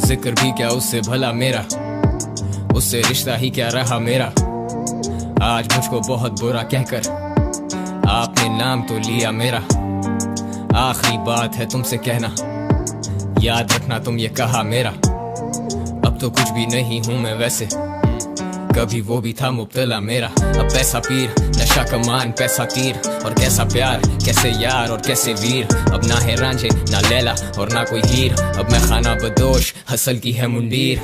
जिक्र भी क्या उससे भला मेरा, उससे रिश्ता ही क्या रहा मेरा। आज मुझको बहुत बुरा कहकर आपने नाम तो लिया मेरा। आखिरी बात है तुमसे कहना, याद रखना तुम ये कहा मेरा। अब तो कुछ भी नहीं हूँ मैं वैसे, कभी वो भी था मुब्तला मेरा। अब पैसा पीर, नशा कमान, पैसा तीर, और कैसा प्यार, कैसे यार और कैसे वीर। अब ना है रांझे ना लैला और ना कोई हीर, अब मैं खाना बदोश हसल की है मुंडीर।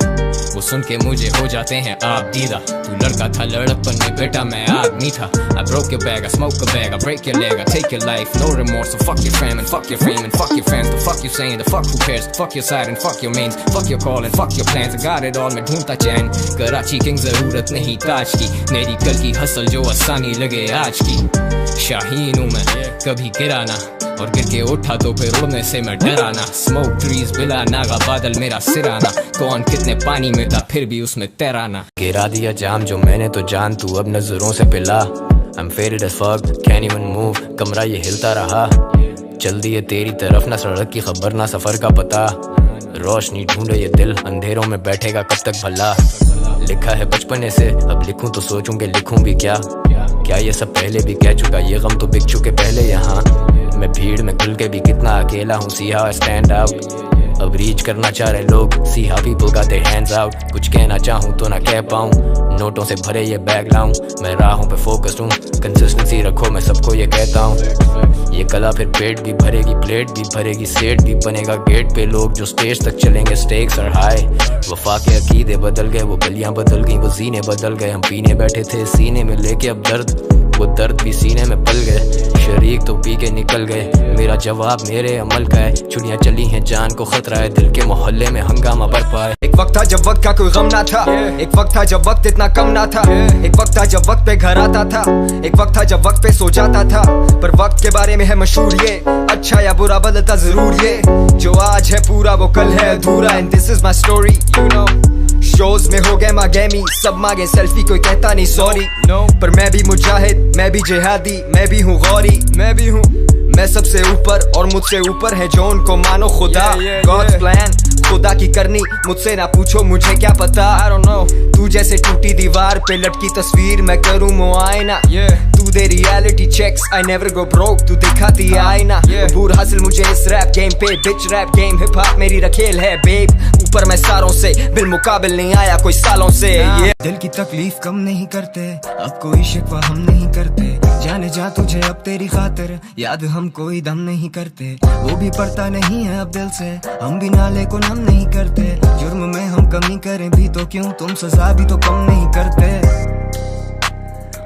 वो सुन के मुझे हो जाते हैं आप दीदा, तू लड़का था लड़कपन में बेटा मैं आदमी था। I broke your bag, I smoke a bag, I break your leg, I take your life, no remorse. So fuck your fam and fuck your fame and fuck your fans. The fuck you saying, the fuck who cares, fuck your side and fuck your mains, fuck your call and fuck your plans. I got it all, मैं ढूंढता चैन, Karachi king जरूरत नहीं ताज की, मेरी कल की hustle जो आसानी लगे आज की। शाहीन हूँ मैं कभी गिरा ना, और गिर के उठा तो फिर उड़ने से मैं डराना। स्मोक ट्रीज बिला नागा बादल मेरा सिराना, कौन कितने पानी में था फिर भी उसमें तैराना। गिरा दिया जाम जो मैंने तो जान तू अब नजरों से पिला। I'm faded as fuck, can't even move, कमरा ये हिलता रहा। चल दिए तेरी तरफ ना सड़क की खबर ना सफर का पता, रोशनी ढूंढे ये दिल अंधेरों में बैठेगा कब तक भला। लिखा है बचपने से अब लिखूं तो सोचूंगे लिखूं भी क्या, क्या ये सब पहले भी कह चुका, ये गम तो बिक चुके पहले यहाँ। मैं भीड़ में खुल के भी कितना अकेला हूँ, see how I stand out. अब रीच करना चाह रहे लोग, see how people got their hands out. कुछ कहना चाहूँ तो ना कह पाऊँ, नोटों से भरे ये बैग लाऊं। मैं राहों पे फोकस्ड हूँ, कंसिस्टेंसी रखो मैं सबको ये कहता हूँ। ये कला फिर पेट भी भरेगी, प्लेट भी भरेगी, सेट भी बनेगा गेट पे। लोग जो स्टेज तक चलेंगे स्टेक्स और हाई, वफा के अकीदे बदल गए, वो गलियां बदल गई, वो जीने बदल गए। हम पीने बैठे थे सीने में लेके अब दर्द, वो दर्द भी सीने में पल गए। शरीक तो पी के निकल गए, मेरा जवाब मेरे अमल का है। चुड़ियां चली हैं जान को खतरा है, दिल के मोहल्ले में हंगामा बरपा है। एक वक्त था जब वक्त का कोई गम ना था, एक वक्त था जब वक्त इतना कम ना था, एक वक्त था जब वक्त पे घर आता था, एक वक्त था जब वक्त पे सो जाता था। पर वक्त के बारे में है मशहूर ये, अच्छा या बुरा बदलता जरूर ये। जो आज है पूरा वो कल है अधूरा, and this is my story you know. Shows में हो गए मांगेमी, सब मांगे सेल्फी कोई कहता नहीं सॉरी। पर मैं भी मुजाहिद, मैं भी जिहादी, मैं भी हूँ गौरी, मैं भी हूँ। मैं सबसे ऊपर और मुझसे ऊपर है जो उनको मानो खुदा। गॉड्स प्लान खुदा की करनी, मुझसे ना पूछो मुझे क्या पता। I don't know। तू जैसे टूटी दीवार पे लटकी तस्वीर मैं करूँ मुआयना। तू दे reality checks, I never go broke, तू दिखाती आईना। अबूर हासिल मुझे इस रैप गेम पे, बिच रैप गेम हिप हॉप मेरी रखेल है बेब। ऊपर मैं सारों से बिल मुकाबिल नहीं आया कोई सालों से। दिल की तकलीफ कम नहीं करते, अब कोई शिकवा हम नहीं करते। जाने जा तुझे अब तेरी खातिर, याद हम कोई दम नहीं करते। वो भी पड़ता नहीं है अब दिल से, हम भी नाले को नम नहीं करते। जुर्म में हम कमी करें भी तो क्यों, तुम सजा भी तो कम नहीं करते।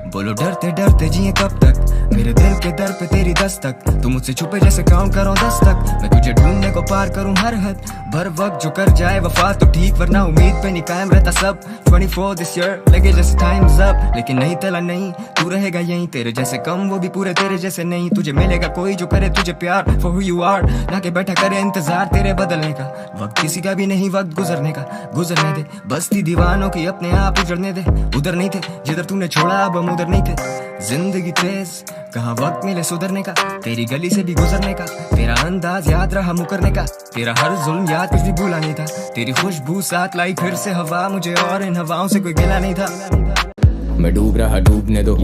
बोलो डरते डरते जिए कब तक, मेरे दिल के दर पे तेरी दस्तक। तुम मुझसे छुपे जैसे काउंट करो 10 तक, मैं तुझे ढूंढने को पार करूं हर हद। भर वक्त जो कर जाए वफा तो ठीक, वरना उम्मीद पे नहीं कायम रहता सब। 24 दिस ईयर लगे जैसे टाइम्स अप, लेकिन नहीं तला नहीं, तू रहेगा यहीं। तेरे जैसे कम वो भी पूरे तेरे जैसे नहीं, तुझे मिलेगा कोई जो करे तुझे प्यार for who you are, ना के बैठा करे इंतजार तेरे बदलने का। वक्त किसी का भी नहीं वक्त गुजरने का, गुजरने दे बस्ती दीवानों की अपने आप उजड़ने दे। उधर नहीं थे जिधर तूने छोड़ा, अब हम उधर नहीं थे। जिंदगी तेज कहाँ वक्त मिले सुधरने का, तेरी गली से भी गुजरने का। तेरा अंदाज याद रहा मुकरने का, तेरा हर जुल्म याद कुछ भी भूला नहीं था। तेरी खुशबू साथ लाई फिर से हवा मुझे, और इन हवाओं से कोई गिला नहीं था। मैं डूब रहा डूबने दो,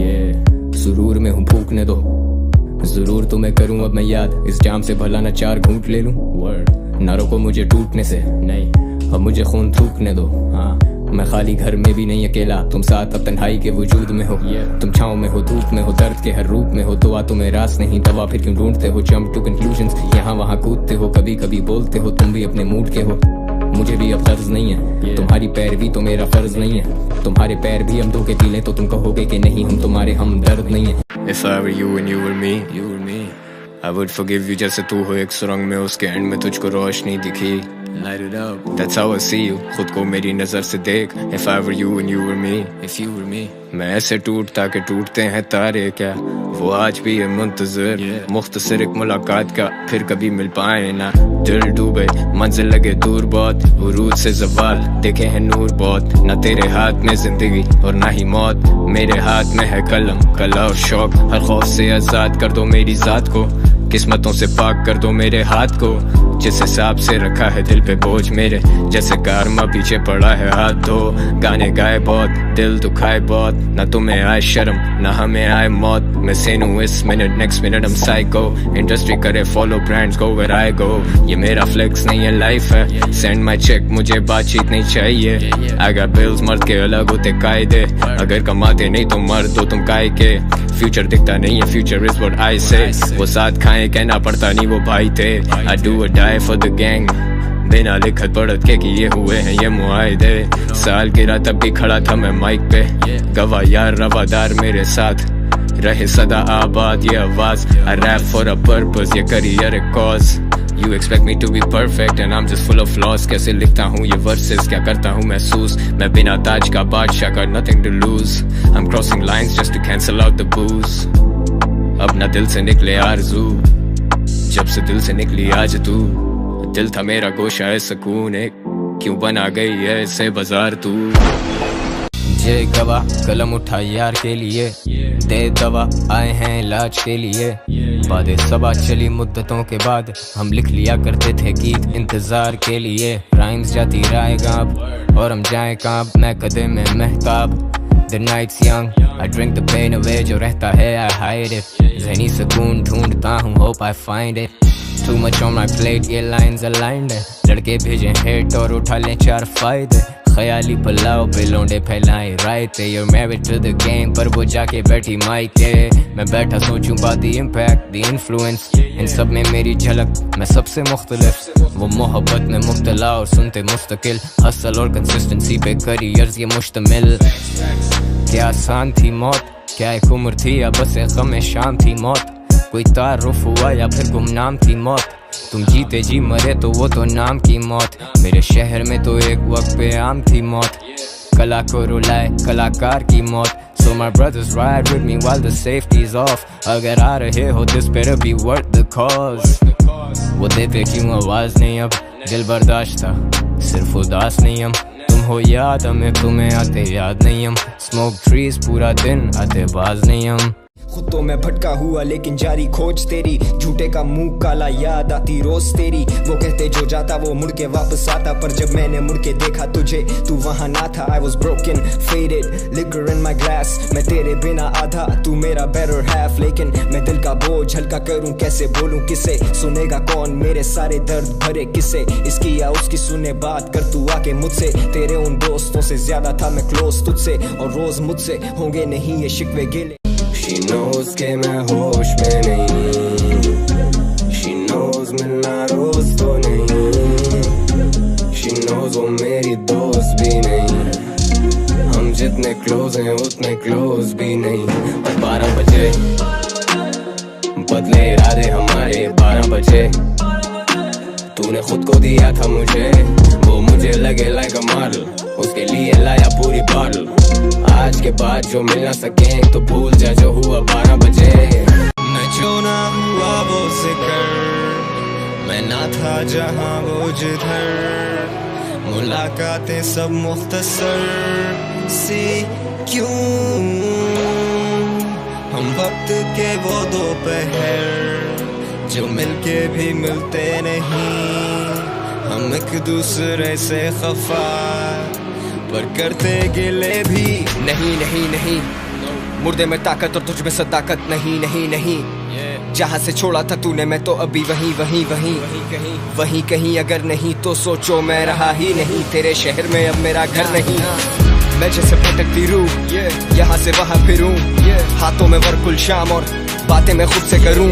सुरूर में हूँ फूकने दो। जरूर तुम्हें करूँ अब मैं याद, इस जाम से भला न 4 घूंट ले लूं। ना रोको मुझे टूटने से, नहीं अब मुझे खून थूकने दो। हाँ मैं खाली घर में भी नहीं अकेला, तुम साथ अब तन्हाई के वजूद में हो। तुम छाँव में हो, धूप में हो, दर्द के हर रूप में हो। दुआ तुम्हें रास नहीं, दवा फिर क्यों ढूंढते हो। जंप टू कंक्लूजन्स, यहाँ वहाँ कूदते हो, कभी कभी बोलते हो तुम भी अपने मूड के हो। मुझे भी अब गर्ज नहीं है, तुम्हारी पैरवी तो मेरा फर्ज नहीं है। तुम्हारे पैर भी हम धोके पी लें तो तुम कहोगे कि नहीं हम तुम्हारे हम दर्द नहीं है। If I were you and you were me, I would forgive you जैसे तू हो एक सुरंग में, उसके एंड में तुझको रोशनी दिखी। Light it up, that's how I see you, खुद को मेरी नजर से देख। If I were you and you were me, if you were me, मैं ऐसे टूटता के टूटते हैं तारे क्या, वो आज भी है मुंतजर। मुख्तसर एक मुलाकात का, फिर कभी मिल पाए ना। दिल डूबे मंजिल लगे दूर बहुत, उरूज से जवाल देखे हैं नूर बहुत। ना तेरे हाथ में जिंदगी और ना ही मौत, मेरे हाथ में है कलम, कला और शौक। हर खौफ से आजाद कर दो मेरी जात को, किस्मतों से पाक कर दो मेरे हाथ को, जिस हिसाब से रखा है दिल पे बोझ मेरे, जैसे कारमा पीछे पड़ा है हाथ धो। गाने गाए बहुत, दिल दुखाए बहुत, ना तुम्हें आए शर्म ना हमें आए मौत। मैं सेन हूँ इस मिनट, नेक्स्ट मिनट हम साइको। इंडस्ट्री करे follow, brands go where I go. ये मेरा फ्लेक्स नहीं है, लाइफ है। सेंड माई चेक, मुझे बातचीत नहीं चाहिए। आई गॉट बिल्स, मर्द के अलग होते कायदे। अगर कमाते नहीं तो मर्द हो तुम काय के। फ्यूचर दिखता नहीं है, फ्यूचर इज व्हाट आई से। वो साथ खाएं कहना पड़ता नहीं, वो भाई थे। आई डू और डाई फॉर द गैंग, बिना लिखत पढ़त के किए हुए हैं ये मुआहदे। साल गिरा तब भी खड़ा था मैं माइक पे, गवाह यार रवादार मेरे साथ रहे सदा आबाद ये आवाज। I rap for a purpose, ये करियर है cause। You expect me to be perfect and I'm just full of flaws। कैसे लिखता हूँ ये verses, क्या करता हूँ महसूस। मैं बिना ताज का बादशाह का nothing to lose। I'm crossing lines just to cancel out the booze। अब ना दिल से निकले आरज़ू, जब से दिल से निकली आज तू। दिल था मेरा गोशा है सुकून एक, क्यों बना गई है इसे बाजार तू। जय गवाह कलम उठा यार के लिए, दे दवा आए हैं इलाज के लिए। बादे सबा चली मुद्दतों के बाद, हम लिख लिया करते थे गीत इंतजार के लिए। राइम्स जाती राय गाब और हम जाए काब, मैं कदम में Mahtab. The night's young, I drink the pain away, जो रहता है I hide it। ज़हनी सुकून ढूंढता हूँ, hope I find it। Too much on my plate, ये lines aligned है। लड़के भेजे hate और उठा लें 4 फायदे। ख्याली पलाव पे लौंडे फैलाए रायते। You're married to the game, पर वो जाके बैठी माइक के। मैं बैठा सोचूं बात the impact, the influence, इन सब में मेरी झलक मैं सबसे मुख्तलिफ। वो मोहब्बत में मुब्तला और सुनते मुस्तकिल, हसल और कंसिस्टेंसी पे करियर्स ये मुश्तमिल। क्या आसान थी मौत, क्या एक उम्र थी या बस एक गम शाम थी मौत। कोई तारुफ हुआ या फिर गुमनाम थी मौत। तुम जीते जी मरे तो वो तो नाम की मौत। मेरे शहर में तो एक वक्त पे आम थी मौत। कला को रुलाए कलाकार की मौत। So my brothers ride with me while the safety's off। अगर आ रहे हो this better be worth the cause। वो देते क्यों आवाज नहीं अब, दिल बर्दाश्त था सिर्फ उदास नहीं हम। तुम हो याद हमें, तुम्हें आते याद नहीं हम। स्मोक ट्रीज पूरा दिन आते बाज नहीं हम। खुद तो मैं भटका हुआ लेकिन जारी खोज तेरी। झूठे का मुंह काला याद आती रोज तेरी। वो कहते जो जाता वो मुड़ के वापस आता, पर जब मैंने मुड़ के देखा तुझे तू वहां ना था। I was broken, faded, liquor in my glass। मैं तेरे बिना आधा, तू मेरा better half। लेकिन मैं दिल का बोझ हल्का करूं कैसे, बोलूं किसे, सुनेगा कौन मेरे सारे दर्द भरे किस्से। इसकी या उसकी सुने बात कर तू आके मुझसे। तेरे उन दोस्तों से ज्यादा था मैं क्लोज तुझसे, और रोज मुझसे होंगे नहीं ये शिकवे गिले। She knows के मैं होश में नहीं। She knows मिलना रोज तो नहीं। She knows वो मेरी दोस्त भी नहीं। हम जितने क्लोज हैं उतने क्लोज भी नहीं। और 12 बजे बदले इरादे हमारे, 12 बजे तूने खुद को दिया था मुझे। वो मुझे लगे लाइक अ मॉडल, उसके लिए लाया पूरी बॉटल। आज के बाद जो मिल ना सके तो भूल जा जो हुआ 12 बजे। मैं जो ना हुआ वो जिक्र, मैं ना था जहां वो जिधर। मुलाकातें सब मुख्तसर सी क्यों, हम वक्त के वो दोपहर जो मिलके भी मिलते नहीं। हम एक दूसरे से खफा पर करते गिले भी नहीं नहीं नहीं। मुर्दे में ताकत और तुझ में सदाकत नहीं नहीं नहीं। जहाँ से छोड़ा था तूने मैं तो अभी वहीं वहीं वहीं वहीं कहीं। अगर नहीं तो सोचो मैं रहा ही नहीं तेरे शहर में, अब मेरा घर नहीं। मैं जैसे भटकती रूह यहाँ से वहाँ फिरूं, हाथों में वर्कुल शाम और बातें मैं खुद से करूं।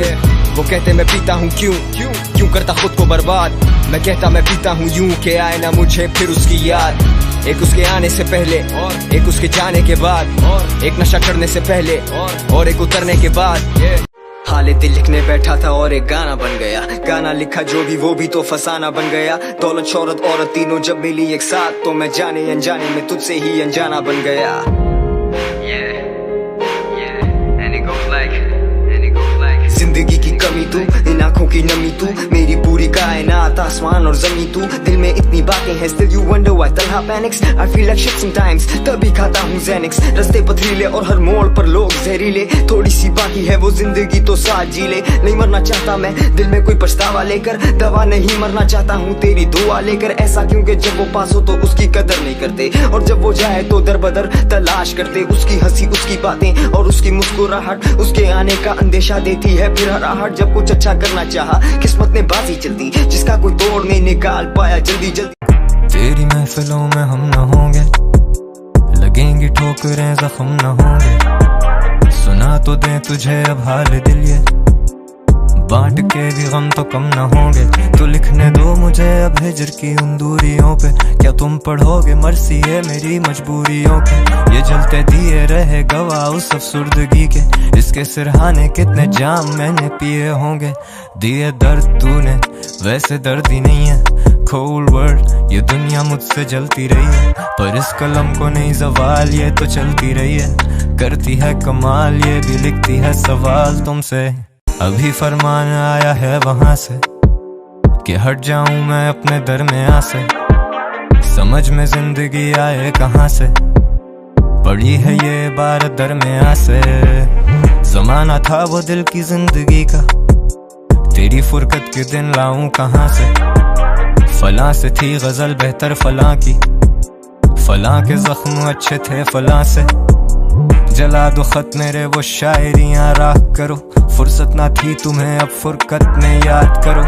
वो कहते मैं पीता हूँ क्यों करता खुद को बर्बाद। मैं कहता मैं पीता हूँ यूं के आए ना मुझे फिर उसकी याद। एक उसके आने से पहले और एक उसके जाने के बाद, और एक नशा चढ़ने से पहले और एक उतरने के बाद। हाले दिल लिखने बैठा था और एक गाना बन गया। गाना लिखा जो भी वो भी तो फसाना बन गया। दौलत शोहरत औरत तीनों जब मिली एक साथ, तो मैं जाने अनजाने में तुझसे ही अनजाना बन गया। जिंदगी की कमी तू इन आंखों की नमी तू, मेरी पूरी कायनात, आसमान और जमी तू। दिल में इतनी बातें हैं, still you wonder why तन्हा panics, I feel like shit sometimes, तभी खाता हूँ Xanax। रास्ते पथरीले और हर मोड़ पर लोग जहरीले, थोड़ी सी बाकी है वो जिंदगी तो साथ जी ले। नहीं मरना चाहता मैं दिल में कोई पछतावा लेकर, दवा नहीं मरना चाहता हूँ तेरी दुआ लेकर। ऐसा क्योंकि जब वो पास हो तो उसकी कदर नहीं करते, और जब वो जाए तो दर बदर तलाश करते। उसकी हंसी, उसकी बातें और उसकी मुस्कुराहट, उसके आने का अंदेशा देती है फिर हराहट। जब कुछ अच्छा करना चाहा किस्मत ने बाजी चलती, जिसका कोई तोड़ नहीं निकाल पाया जल्दी जल्दी। तेरी महफिलों में हम न होंगे, लगेंगी ठोकरें जख्म न होंगे। सुना तो दे तुझे अब हाल दिल ये, बांट के भी गम तो कम न होंगे। तो लिखने दो मुझे अब हिजर की उन दूरियों पे, क्या तुम पढ़ोगे मर्सी है मेरी मजबूरियों पे। ये जलते दिए रहे गवाह उस अफसुर्दगी के, इसके सिरहाने कितने जाम मैंने पिए होंगे। दिए दर्द तूने वैसे दर्द ही नहीं है, कोल्ड वर्ल्ड ये दुनिया मुझसे जलती रही है, पर इस कलम को नहीं जवाल ये तो चलती रही है। करती है कमाल ये भी लिखती है सवाल तुमसे। अभी फरमान आया है वहां से कि हट जाऊं मैं अपने दरमियां से। समझ में जिंदगी आए कहां से, पड़ी है ये इबारत दरमियां से। जमाना था वो दिल की जिंदगी का, तेरी फुरकत के दिन लाऊं कहां से। फलां से थी गजल बेहतर फलां की, फलां के जख्म अच्छे थे फलां से। जला दो खत मेरे वो शायरियां राख करो, फुर्सत ना थी तुम्हें अब फुरकत में याद करो।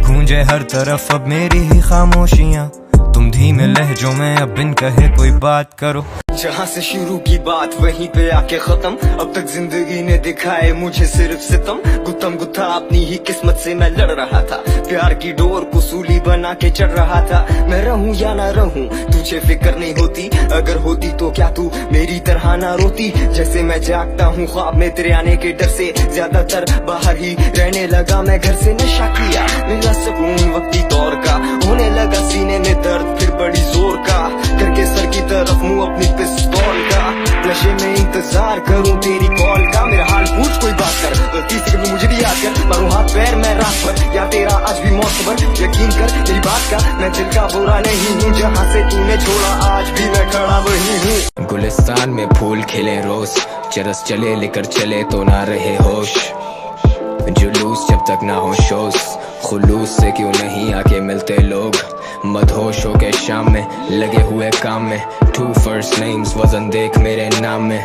गूंजे हर तरफ अब मेरी ही खामोशियां, तुम धीमे लहजों में अब बिन कहे कोई बात करो। जहाँ से शुरू की बात वहीं पे आके खत्म, अब तक जिंदगी ने दिखाए मुझे सिर्फ सितम। गुत्थम गुत्था अपनी ही किस्मत से मैं लड़ रहा था, प्यार की डोर को सूली बना के चढ़ रहा था। मैं रहूं या ना रहूं तुझे फिक्र नहीं होती, अगर होती तो क्या तू मेरी तरह ना रोती। जैसे मैं जागता हूँ ख्वाब में तेरे आने के डर से, ज्यादातर बाहर ही रहने लगा मैं घर से। नशा किया मेरा सुकून वक्ती दौर का, होने लगा सीने में दर्द फिर बड़ी जोर का, करके सर की तरफ मुँह अपनी पिस्तौल का। नशे में इंतजार करूं तेरी कॉल का, मेरा हाल पूछ कोई बात कर, गलती से कभी मुझे भी याद कर। मारूं हाथ पैर मैं रात भर, या तेरा आज भी मौत खबर। यकीन कर मेरी बात का, मैं दिल का बुरा नहीं हूँ, जहाँ से तूने छोड़ा आज भी मैं खड़ा वही हूँ। गुलिस्तान में फूल खिले रोज, चरस चले लेकर चले तो ना रहे होश। जुलूस जब तक ना हो शोस, खुलूस से क्यों नहीं आके मिलते लोग। मदहोश हो के शाम में लगे हुए काम में, 2 first names वजन देख मेरे नाम में।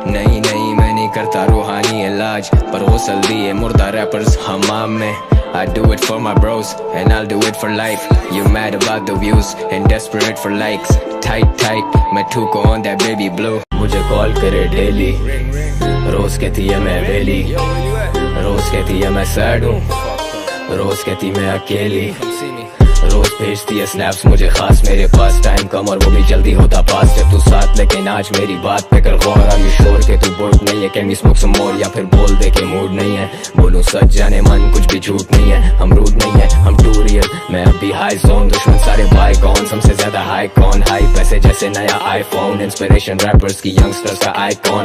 नहीं नहीं मैं नहीं करता रूहानी इलाज, पर गौसल दिए मुर्दा रैपर्स हमाम में। I do it for my bros and I'll do it for life. You mad about the views and desperate for likes. Tight tight मैं ठूको on that baby blue। मुझे कॉल करे डेली, रोज कहती है मैं वेली, रोज कहती है मैं सैड हूँ, रोज कहती मैं अकेली। रोज भेजती है स्नैप्स मुझे खास, मेरे पास टाइम कम और वो भी जल्दी होता पास जब तू साथ। लेकिन आज मेरी बात पे कर गौर, आर यू श्योर के तू बोर्ड नहीं है? कैन वी स्मोक सम मोर, या फिर बोल दे के मूड नहीं है? बोलूं सच जाने मन कुछ भी झूठ नहीं है, हम रूड नहीं है हम टू रियल। मैं अभी हाई जोन, दुश्मन सारे बायगॉन, हमसे ज्यादा हाई कौन। हाई पैसे जैसे नया आईफोन, इंस्पिरेशन रैपर्स की यंगस्टर्स का आइकॉन।